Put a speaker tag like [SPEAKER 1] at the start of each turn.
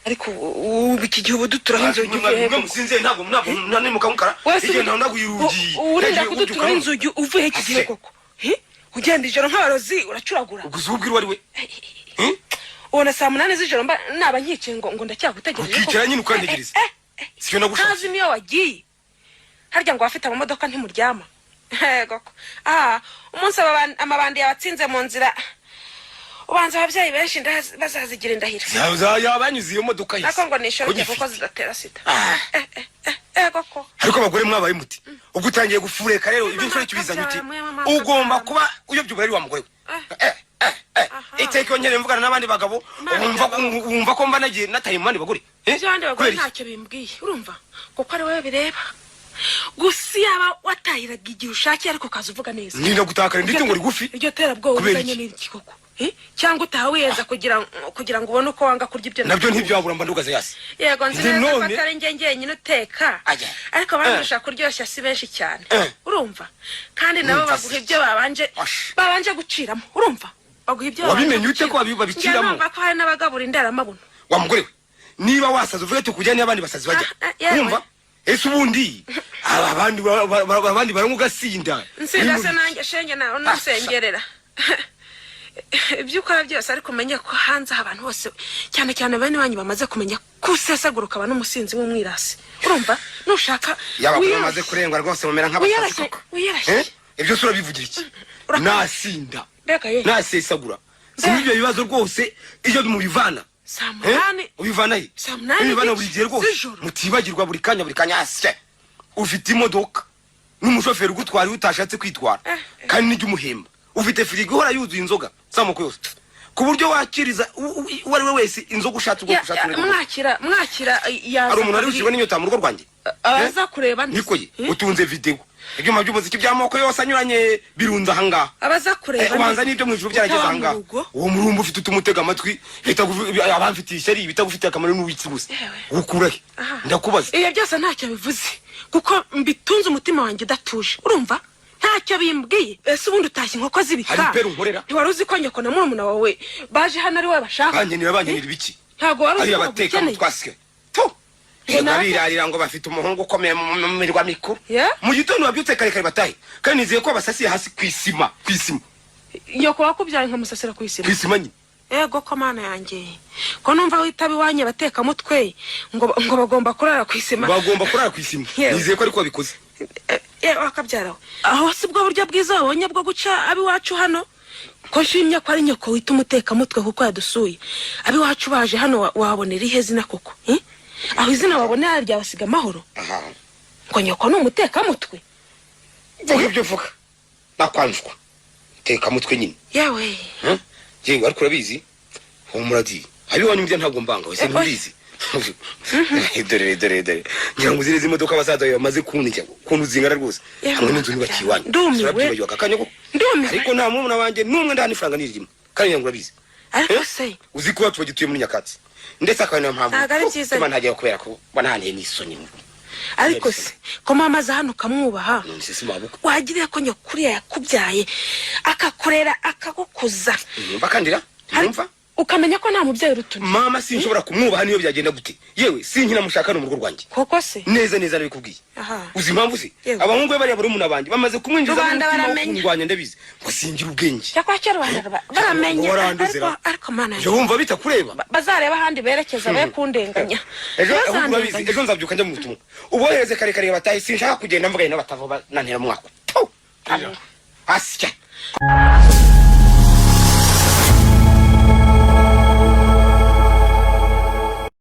[SPEAKER 1] ariko ubiki gihe buduturaho inzogi uvuye
[SPEAKER 2] he musinze ntabwo nani mukamukara igenda ndaguyirugiye
[SPEAKER 1] urinda kuduturaho inzogi uvuye he kigihe koko ugenda ijoro nk'abarozi uracuragura
[SPEAKER 2] uguzubwira wari we
[SPEAKER 1] ubona saa 8 z'ijoro naba nkice ngo ndacyagutegereje
[SPEAKER 2] ukikira nyine ukantegereza siyo nagusha
[SPEAKER 1] kazi niyo wagiye harya ngo wafite amamodoka ntimuryama goko umunsi amabandi yabatsinze mu nzira ubanza abavyayi benshi bazazigira indahiro
[SPEAKER 2] yabanyuze iyo modoka yise
[SPEAKER 1] ako ngo nishoroke kuko zidatera sida goko
[SPEAKER 2] ariko abagore mwabaye muti ubwo utangiye gufureka rero ibyo nsore kibizanye uti ugomba kuba uyobyuba ari wa mugore iteke onyere mvugana n'abandi bagabo wumva ko mba nagiye nataye mu bandi bagore
[SPEAKER 1] abandi bagore ntacyo bimbwiye urumva kuko ari wowe bireba gusa yaba watahiraga igihe ushakiye ariko kaza uvuga neza
[SPEAKER 2] ninda gutakara ndite ngo rigufi
[SPEAKER 1] iryo terabwoba uzanye n'iki koko cyangwa utahawiyenza kugira ngo ubone uko wanga kurya ibyo
[SPEAKER 2] nabyo ntibyabura mba ndugaze yasi
[SPEAKER 1] yego nzira batari njye nyine uteka ariko bandusha kuryoshya si benshi cyane urumva kandi nabo baguha ibyo babanje guciramo urumva baguha ibyo
[SPEAKER 2] wabimenye ute ko babiciramo
[SPEAKER 1] namba ko hari n'abagabura indaramabuno
[SPEAKER 2] wa mugore we niba wasaza uvuge tukujyane abandi basazi bajya urumva ese ubundi abandi barangugasinda
[SPEAKER 1] nsinda se nanjye shenge nawe nusengerera ibyo ukora byose ariko umenye ko hanze abantu bose cyane cyane bane banyu bamaze kumenya kusesaguruka abantu umusinzi w'umwirasi urumva nushaka
[SPEAKER 2] yabakuru bamaze kurengwa rwose mumera nk'abasazi koko ibyo sura bivugira iki nasinda nasesagura sinibyo bibazo rwose iyo mubivana ubivana he ubivana buri gihe rwose mutibagirwa buri kanya asye ufite imodoka n'umushoferi ugutwara utashatse kwitwara kandi n'ijya umuhemba ufite firigo ihora yuzuye inzoga zamoko yose ku buryo wakiriza uwari we wese inzoga ushatse ubwo ushatse
[SPEAKER 1] mwakira
[SPEAKER 2] yaza ari umuntu ari ushyirwa n'inyota mu rugo rwanjye
[SPEAKER 1] abaza kureba
[SPEAKER 2] nikoye utunze video ibyuma by'umuziki by'amoko yose anyuranye birunze ahangaha
[SPEAKER 1] abaza kureba
[SPEAKER 2] ubanza n'ibyo mu ijuru byarageze ahangaha uwo murumba ufite utumutega amatwi abamfitiye ishyari bitagufitiye akamaro n'ubitsi gusa ukurahe ndakubaza
[SPEAKER 1] iyo byose ntacyo bivuze kuko mbitunze umutima wanjye udatuje urumva ntacyo bimbwiye ese ubundi utashye inkoko zibika ntiwari uzi ko nyoko na murumuna wawe baje hano ari we bashaka
[SPEAKER 2] banyenira ibiki
[SPEAKER 1] ntabwo wari uzi
[SPEAKER 2] ko bateka twasike nabirarira ngo bafite umuhungu ukomeye mu mirwa mikuru mu gitondo babyutse kare batahe kandi nizeye ko abasasiye hasi kwisima
[SPEAKER 1] nyoko wakubyaye nkamusasira
[SPEAKER 2] kwisima nyine
[SPEAKER 1] ego ko mana yanjye ko numva witabi wanye bateka mutwe ngo bagomba kurara kwisima
[SPEAKER 2] nizeye ko ariko babikoze
[SPEAKER 1] wakabyarawe aho si bwo buryo bwiza wabonye bwo guca abiwacu hano ko nshimye ko ari nyoko wita umuteka mutwe kuko yadusuye abiwacu baje hano wabonera ihe zina koko aho izina wabonera ryabasiga amahoro ngo nyoko ni umuteka mutwe
[SPEAKER 2] ibyo vuga nakwanjwa teka mutwe nyine
[SPEAKER 1] yawe
[SPEAKER 2] yengo ariko urabizi humuradi abiwanyu mbya ntabwo mbanga wese ntubizi dore ngira ngo uzireze imodoka bazaza bamaze kunika kuntu zingara rwose hamwe n'inzu nibakiwanya
[SPEAKER 1] ndumiwe
[SPEAKER 2] akakanya ariko nta mumuna wanjye numwe ndani franga nirimo kandi ngira urabizi
[SPEAKER 1] ariko se
[SPEAKER 2] uzi ko watu bagituye muri Nyakatsi ndetse akana mpamvu kuba ntagiye kubera ko bananiye n'isoni
[SPEAKER 1] ariko se ko mama za hano kamwubaha wagiriye ko nyokuri yakubyaye akakorera akagukuza
[SPEAKER 2] bakandira yumva
[SPEAKER 1] ukamenya ko nta mubyeyi rutuni
[SPEAKER 2] mama sinshobora kumwubaha niyo byagenda gute yewe sinkina mushaka no mu rugo rwanjye
[SPEAKER 1] koko se
[SPEAKER 2] neza nabikubwiye uzi impamvu se abahungu bari abari umuntu abandi bamaze kumwinjiza mu Rwanda ndabizi ngo singira ubwenge
[SPEAKER 1] cyakwacyo Rwanda baramenya ariko mana
[SPEAKER 2] yo wumva bitakureba
[SPEAKER 1] bazareba handi berekeza be kundenganya
[SPEAKER 2] ejo nzabyuka njya mu butumwa ubohereze kare bataye sinshaka kugenda mvuga n'abatavo nantera mu mwaka asya